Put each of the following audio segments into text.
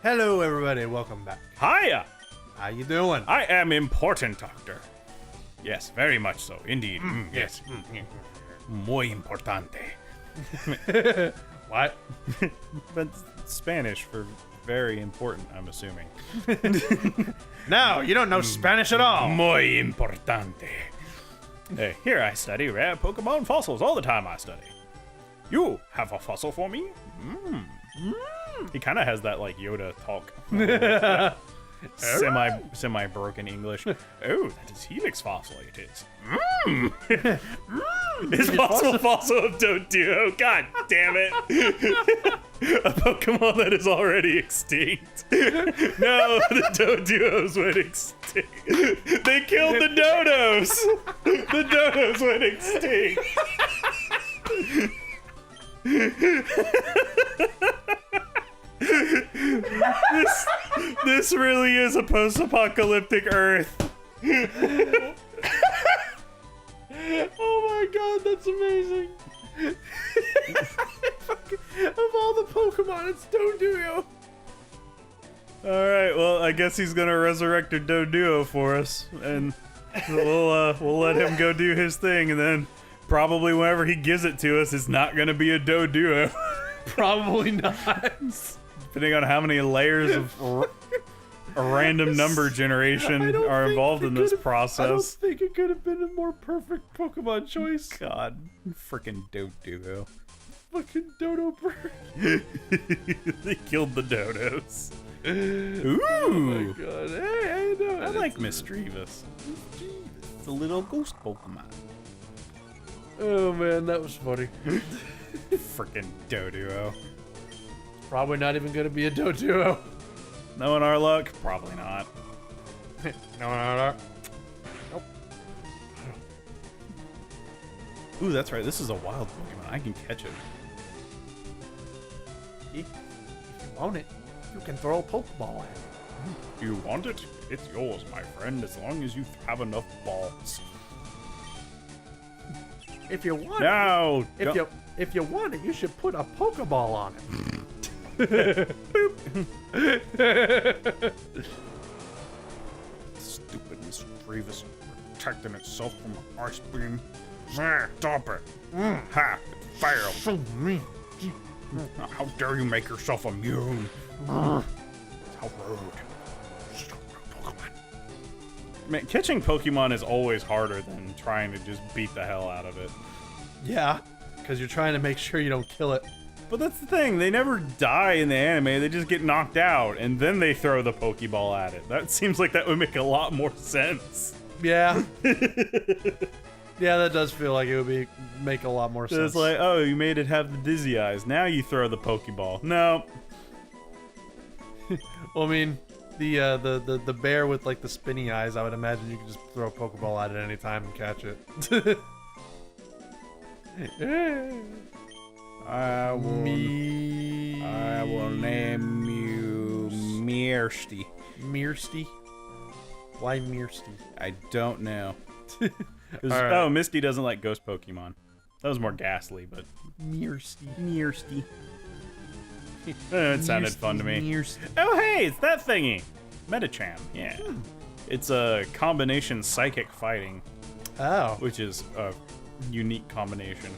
Hello, everybody. Welcome back. Hiya! How you doing? I am important, Doctor. Yes, very much so. Indeed. Yes. Muy importante. What? But Spanish for very important, I'm assuming. No, you don't know Spanish at all. Muy importante. Hey, here I study rare Pokemon fossils all the time I study. You have a fossil for me? He kind of has that like Yoda talk. Semi broken English. Oh, that is Helix fossil. It is. Is fossil of Doduo. God damn it! A Pokemon that is already extinct. No, the Doduos went extinct. They killed the Dodos. The Dodos went extinct. This really is a post-apocalyptic Earth. Oh my god, that's amazing. Of all the Pokemon, it's Doduo. Alright, well, I guess he's gonna resurrect a Doduo for us, and we'll let him go do his thing, and then probably whenever he gives it to us, it's not gonna be a Doduo. Probably not. Depending on how many layers of a random number generation are involved in this process. I don't think it could have been a more perfect Pokemon choice. God, freaking Doduo. Fucking Dodo bird. They killed the Dodos. Ooh! Oh my god. Hey, I know. I like Mischievous. It's a little ghost Pokemon. Oh man, that was funny. Freaking Doduo. Probably not even gonna be a Doduo. Knowing our luck, probably not. No. Nope. Ooh, that's right. This is a wild Pokemon. I can catch it. If you want it, you can throw a Pokeball at it. You want it? It's yours, my friend, as long as you have enough balls. If you want No! it, if you want it, you should put a Pokeball on it. Stupid Mischievous protecting itself from an ice beam. Stop it! Ha! It failed! So mean. How dare you make yourself immune? How rude. Pokemon. Man, catching Pokemon is always harder than trying to just beat the hell out of it. Yeah, because you're trying to make sure you don't kill it. But that's the thing, they never die in the anime, they just get knocked out, and then they throw the Pokeball at it. That seems like that would make a lot more sense. Yeah. Yeah, that does feel like it would make a lot more sense. It's like, oh, you made it have the dizzy eyes, now you throw the Pokeball. No. Well, I mean, the bear with like the spinny eyes, I would imagine you could just throw a Pokeball at it any time and catch it. I will name you Mirsty. Mirsty? Why Mirsty? I don't know. Right. Oh, Misty doesn't like ghost Pokemon. That was more ghastly, but Mirsty. Mirsty. It sounded fun to me. Mirsty. Oh, hey, it's that thingy. Metacham, yeah. It's a combination psychic fighting, Oh. which is a unique combination.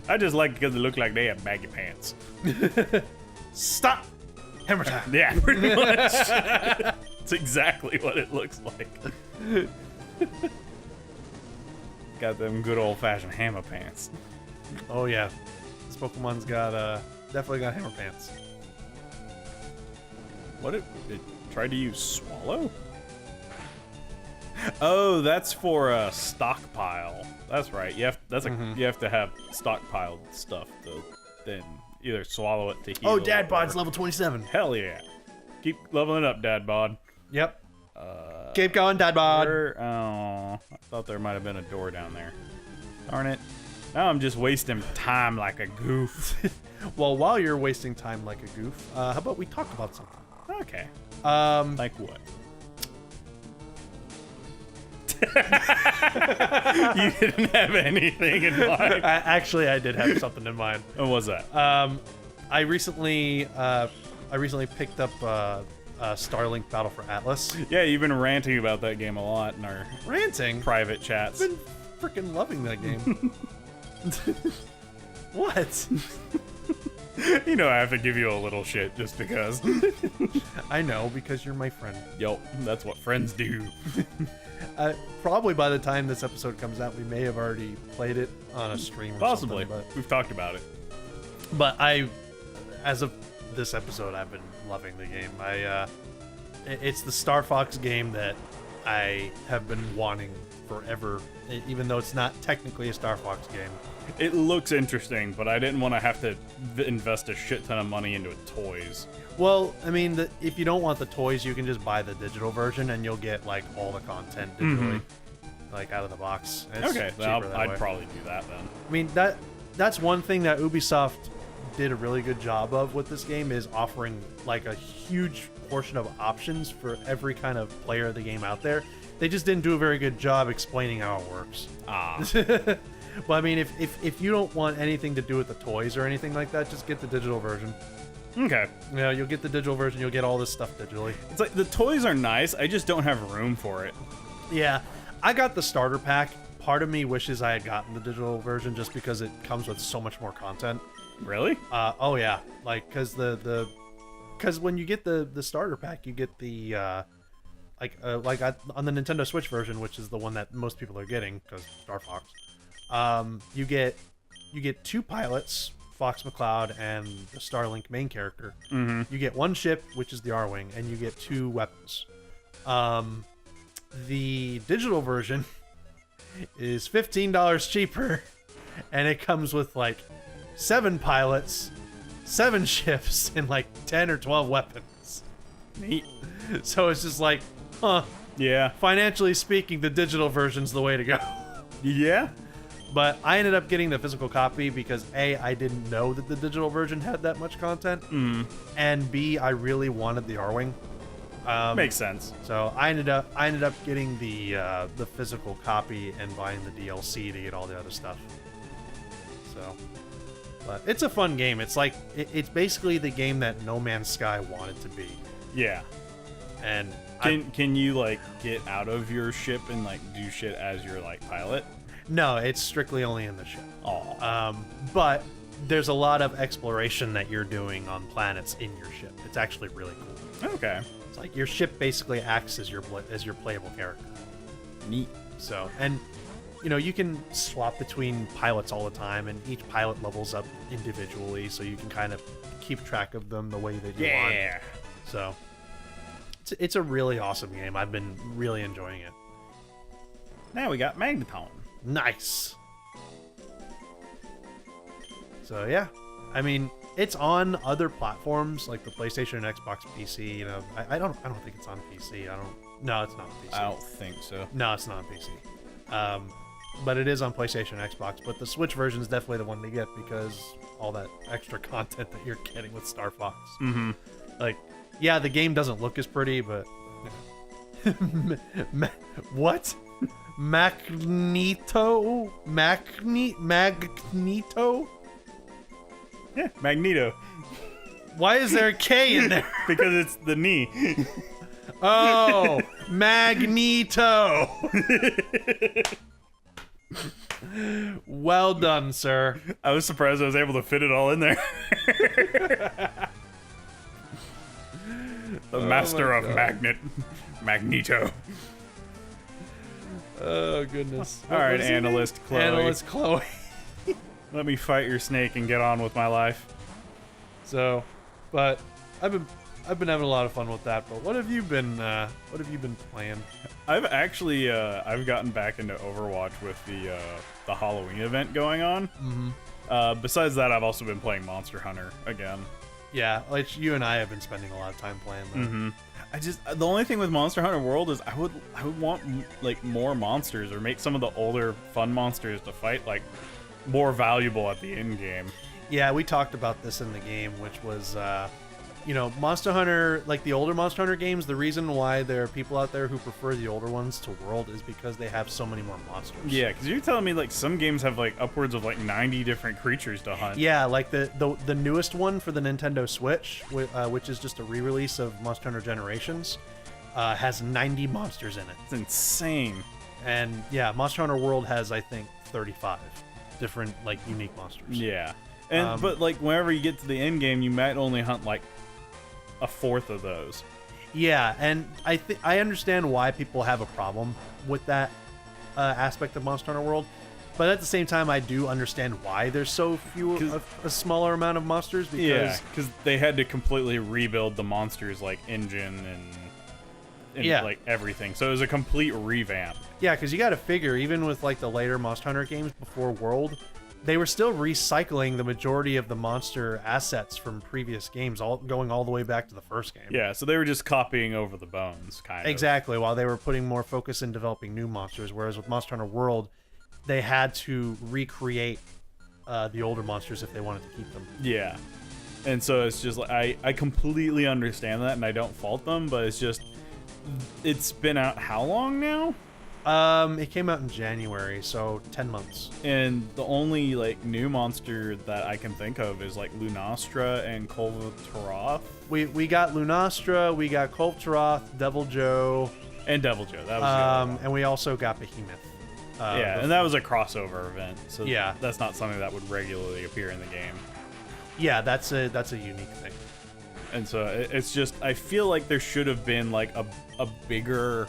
I just like it because they look like they have baggy pants. Stop! Hammer time. Yeah, pretty much. It's exactly what it looks like. Got them good old-fashioned hammer pants. Oh yeah, this Pokemon's got definitely got hammer pants. What it tried to use Swallow? Oh, that's for a stockpile. That's right. You have you have to have stockpiled stuff to then either swallow it to heal. Oh, Dad Bod's level 27. Hell yeah! Keep leveling up, Dad Bod. Yep. Keep going, Dad Bod. Oh, I thought there might have been a door down there. Darn it! Now I'm just wasting time like a goof. Well, while you're wasting time like a goof, how about we talk about something? Okay. Like what? You didn't have anything in mind. Actually, I did have something in mind. What was that? I recently recently picked up Starlink Battle for Atlas. Yeah, you've been ranting about that game a lot in our Ranting? private chats. I've been freaking loving that game. What? You know I have to give you a little shit just because. I know, because you're my friend. Yup, that's what friends do. Probably by the time this episode comes out, we may have already played it on a stream or Possibly. something. We've talked about it. But as of this episode, I've been loving the game. It's the Star Fox game that I have been wanting forever, even though it's not technically a Star Fox game. It looks interesting, but I didn't want to have to invest a shit ton of money into toys. Well, I mean, if you don't want the toys, you can just buy the digital version, and you'll get like all the content digitally, like out of the box. It's Okay, then cheaper that I'd way. probably do that then. I mean, that's one thing that Ubisoft did a really good job of with this game, is offering like a huge portion of options for every kind of player of the game out there. They just didn't do a very good job explaining how it works. Well, I mean, if you don't want anything to do with the toys or anything like that, just get the digital version. Okay. You know, you'll get the digital version, you'll get all this stuff digitally. It's like the toys are nice, I just don't have room for it. Yeah, I got the starter pack. Part of me wishes I had gotten the digital version just because it comes with so much more content. Really? Oh yeah, like because because when you get the starter pack, you get the on the Nintendo Switch version, which is the one that most people are getting because Star Fox. You get 2 pilots, Fox McCloud and the Starlink main character. You get 1 ship, which is the R-Wing, and you get 2 weapons. The digital version is $15 cheaper, and it comes with like 7 pilots, 7 ships, and like 10 or 12 weapons. Neat. So it's just like, huh. Yeah. Financially speaking, the digital version's the way to go. Yeah? But I ended up getting the physical copy because A, I didn't know that the digital version had that much content, and B, I really wanted the R-Wing. Makes sense. So I ended up getting the physical copy and buying the DLC to get all the other stuff. So, but it's a fun game. It's like it's basically the game that No Man's Sky wanted to be. Yeah. And Can you like get out of your ship and like do shit as your like pilot? No, it's strictly only in the ship. Oh. But there's a lot of exploration that you're doing on planets in your ship. It's actually really cool. Okay. It's like your ship basically acts as your playable character. Neat. So, and you know, you can swap between pilots all the time, and each pilot levels up individually, so you can kind of keep track of them the way that you want. Yeah. So, it's a really awesome game. I've been really enjoying it. Now we got Magneton. Nice. So yeah, I mean, it's on other platforms like the PlayStation and Xbox PC. You know, I don't think it's on PC. No, it's not on PC. I don't think so. No, it's not on PC. But it is on PlayStation and Xbox. But the Switch version is definitely the one to get because all that extra content that you're getting with Star Fox. Like, yeah, the game doesn't look as pretty, but what? Magneto? Magneto? Yeah, Magneto. Why is there a K in there? Because it's the knee. Oh, Magneto. Well done, sir. I was surprised I was able to fit it all in there. The master of Magneto. Oh, goodness. All right, Analyst Chloe. Analyst Chloe. Let me fight your snake and get on with my life. So, but I've been having a lot of fun with that. But what have you been playing? I've actually I've gotten back into Overwatch with the Halloween event going on. Besides that, I've also been playing Monster Hunter again. Yeah, like you and I have been spending a lot of time playing that. The only thing with Monster Hunter World is I would want like more monsters, or make some of the older fun monsters to fight like more valuable at the end game. Yeah, we talked about this in the game, which was Monster Hunter, like the older Monster Hunter games, the reason why there are people out there who prefer the older ones to World is because they have so many more monsters. Yeah, because you're telling me like some games have like upwards of like 90 different creatures to hunt. Yeah, like the newest one for the Nintendo Switch, which is just a re-release of Monster Hunter Generations, has 90 monsters in it. It's insane. And yeah, Monster Hunter World has, I think, 35 different like unique monsters. Yeah. And but like whenever you get to the end game, you might only hunt like a fourth of those. Yeah, and I understand why people have a problem with that aspect of Monster Hunter World, but at the same time, I do understand why there's so few, a smaller amount of monsters. Because they had to completely rebuild the monsters like engine and like everything. So it was a complete revamp. Yeah, because you got to figure, even with like the later Monster Hunter games before World, they were still recycling the majority of the monster assets from previous games, going all the way back to the first game. Yeah, so they were just copying over the bones, kind of. Exactly, while they were putting more focus in developing new monsters, whereas with Monster Hunter World, they had to recreate the older monsters if they wanted to keep them. Yeah, and so it's just like, I completely understand that, and I don't fault them, but it's just, it's been out how long now? It came out in January, so 10 months. And the only like new monster that I can think of is like Lunastra and Kolvataroth. We got Lunastra, we got Kolvataroth, Devil Joe, and Devil Joe. That was and we also got Behemoth. And that was a crossover event. So yeah, that's not something that would regularly appear in the game. Yeah, that's a unique thing. And so it's just, I feel like there should have been like a bigger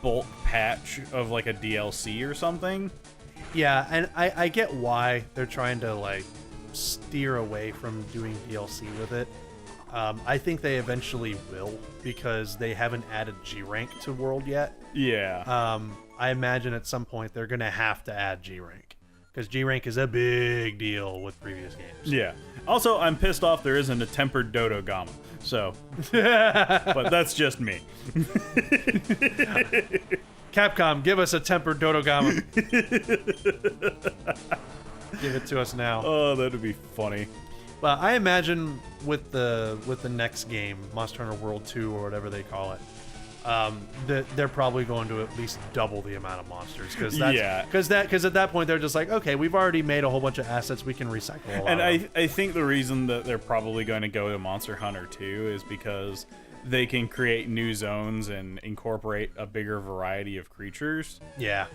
bulk patch of like a DLC or something. Yeah, and I get why they're trying to like steer away from doing DLC with it. I think they eventually will, because they haven't added G rank to World yet. Yeah. I imagine at some point they're gonna have to add G rank, because G rank is a big deal with previous games. Yeah. Also, I'm pissed off there isn't a tempered Dodo Gamma. So, but that's just me. Capcom, give us a tempered Dodo Gamma. Give it to us now. Oh, that'd be funny. Well, I imagine with the next game, Monster Hunter World 2 or whatever they call it, they're probably going to at least double the amount of monsters, because at that point they're just like, okay, we've already made a whole bunch of assets, we can recycle a lot. And I think the reason that they're probably going to go to Monster Hunter 2 is because they can create new zones and incorporate a bigger variety of creatures. Yeah.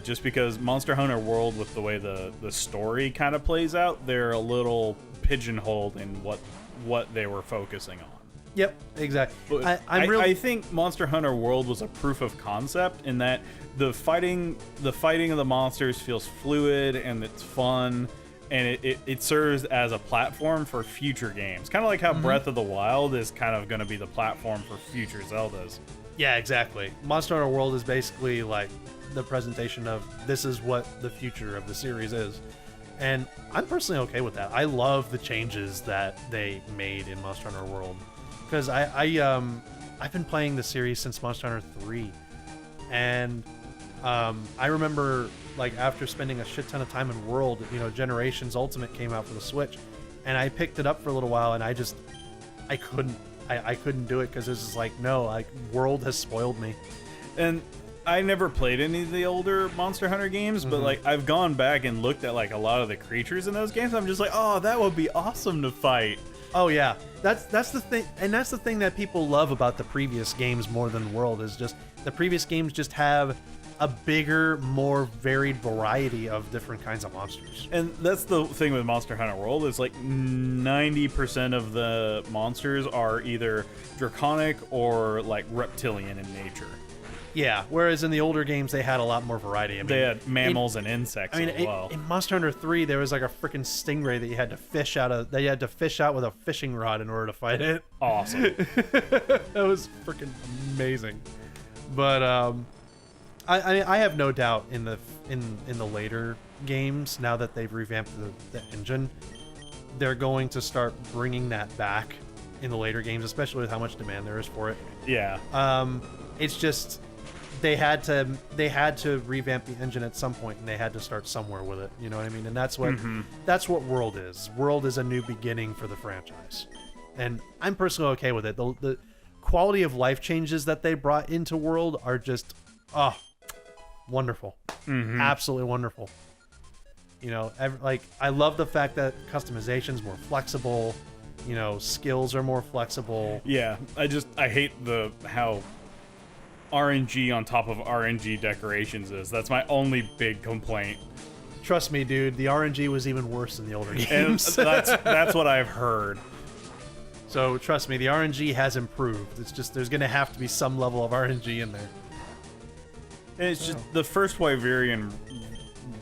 Just because Monster Hunter World, with the way the story kind of plays out, they're a little pigeonholed in what they were focusing on. Yep, exactly. I think Monster Hunter World was a proof of concept in that the fighting of the monsters feels fluid and it's fun, and it serves as a platform for future games. Kind of like how Breath of the Wild is kind of going to be the platform for future Zeldas. Yeah, exactly. Monster Hunter World is basically like the presentation of this is what the future of the series is. And I'm personally okay with that. I love the changes that they made in Monster Hunter World. Because I've been playing the series since Monster Hunter 3, and I remember like after spending a shit ton of time in World, Generations Ultimate came out for the Switch, and I picked it up for a little while, and I couldn't do it because it was just like, no, like World has spoiled me. And I never played any of the older Monster Hunter games, but like I've gone back and looked at like a lot of the creatures in those games. I'm just like, oh, that would be awesome to fight. Oh yeah, that's the thing, and that's the thing that people love about the previous games more than World, is just the previous games just have a bigger, more varied variety of different kinds of monsters. And that's the thing with Monster Hunter World, is like 90% of the monsters are either draconic or like reptilian in nature. Yeah, whereas in the older games they had a lot more variety. I mean, they had mammals and insects as well. In Monster Hunter 3, there was like a freaking stingray that you had to fish out of. That you had to fish out with a fishing rod in order to fight it. Awesome. That was freaking amazing. But I have no doubt in the later games, now that they've revamped the engine, they're going to start bringing that back in the later games, especially with how much demand there is for it. Yeah. It's just they had to revamp the engine at some point, and they had to start somewhere with it. You know what I mean? And that's what World is. World is a new beginning for the franchise, and I'm personally okay with it. The quality of life changes that they brought into World are just wonderful. Absolutely wonderful. You know, like I love the fact that customization's more flexible. You know, skills are more flexible. Yeah, I hate how RNG on top of RNG decorations is. That's my only big complaint. Trust me, dude, the RNG was even worse in the older games. And that's what I've heard. So trust me, the RNG has improved. It's just there's gonna have to be some level of RNG in there. And it's just the first Wyverian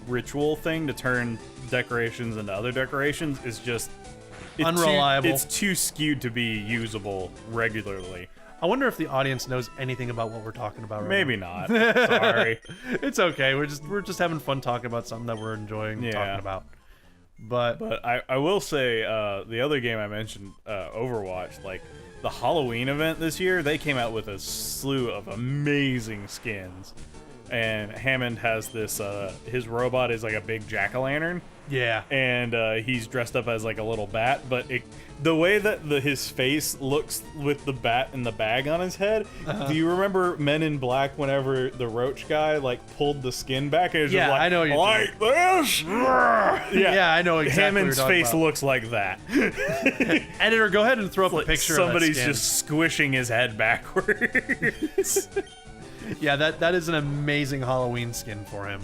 ritual thing to turn decorations into other decorations is just unreliable. It's too skewed to be usable regularly. I wonder if the audience knows anything about what we're talking about right Maybe now. not. Sorry. It's okay. We're just having fun talking about something that we're enjoying talking about. But I will say the other game I mentioned, Overwatch, like the Halloween event this year, they came out with a slew of amazing skins. And Hammond has this, his robot is like a big jack-o'-lantern. yeah. And he's dressed up as like a little bat, but the way that his face looks with the bat and the bag on his head, do you remember Men in Black whenever the roach guy like pulled the skin back and it was just like, I know you're like this? Yeah, I know exactly Hammond's what you're face talking looks like that. Editor, go ahead and throw up a picture Somebody's of that skin. just squishing his head backwards. Yeah, that is an amazing Halloween skin for him.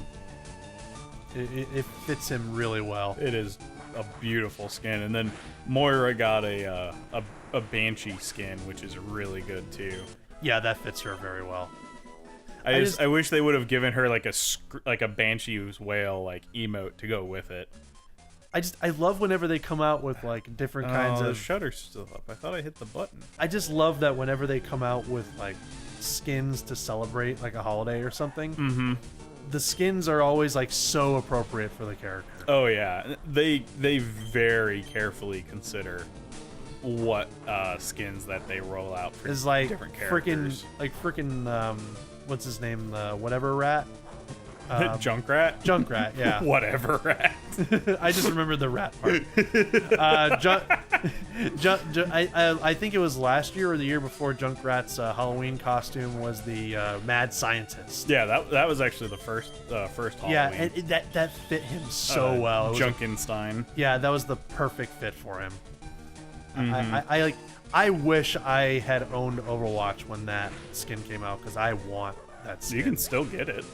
It fits him really well. It is a beautiful skin. And then Moira got a Banshee skin, which is really good too. Yeah, that fits her very well. I wish they would have given her like a Banshee's whale like emote to go with it. I love whenever they come out with like different kinds the of shutter's still up. I thought I hit the button. I just love that whenever they come out with like skins to celebrate like a holiday or something. The skins are always like so appropriate for the character. Oh yeah, they very carefully consider what skins that they roll out for It's like different characters. freaking what's his name, the rat? Junkrat? Junkrat, yeah. Whatever rat. I just remembered the rat part. I think it was last year or the year before Junkrat's Halloween costume was the mad scientist. Yeah, that was actually the first Halloween. Yeah, and that fit him so well. It was Junkenstein. yeah, that was the perfect fit for him. I wish I had owned Overwatch when that skin came out because I want that skin. You can still get it.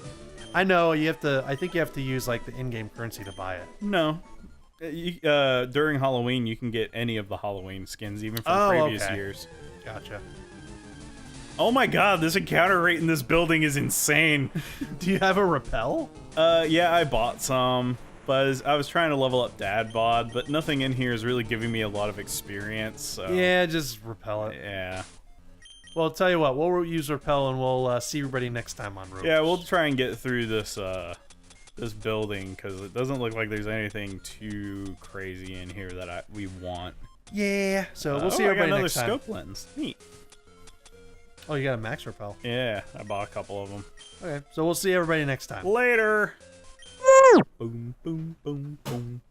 I know you have to. I think you have to use like the in-game currency to buy it. No. During Halloween, you can get any of the Halloween skins, even from previous years. Gotcha. Oh my god, this encounter rate in this building is insane. Do you have a repel? Yeah, I bought some, but I was trying to level up Dad Bod, but nothing in here is really giving me a lot of experience. So. Yeah, just repel it. Yeah. Well, I'll tell you what, we'll use repel and we'll see everybody next time on Ropes. Yeah, we'll try and get through this this building because it doesn't look like there's anything too crazy in here that we want. Yeah, so we'll see everybody next time. I got another scope lens. Neat. Oh, you got a max repel. Yeah, I bought a couple of them. Okay, so we'll see everybody next time. Later. Boom, boom, boom, boom.